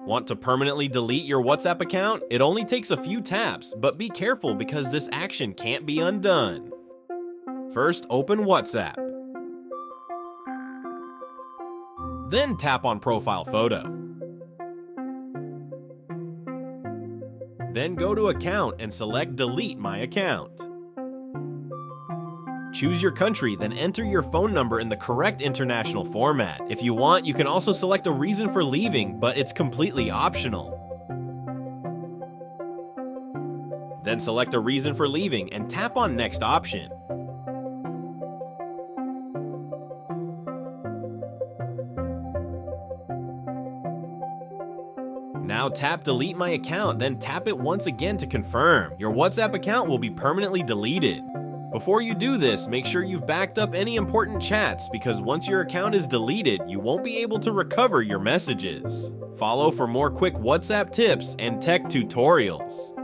Want to permanently delete your WhatsApp account? It only takes a few taps, but be careful because this action can't be undone. First, open WhatsApp. Then tap on Profile Photo. Then go to Account and select Delete My Account. Choose your country, then enter your phone number in the correct international format. If you want, you can also select a reason for leaving, but it's completely optional. Then select a reason for leaving and tap on Next option. Now tap Delete My Account, then tap it once again to confirm. Your WhatsApp account will be permanently deleted. Before you do this, make sure you've backed up any important chats because once your account is deleted, you won't be able to recover your messages. Follow for more quick WhatsApp tips and tech tutorials.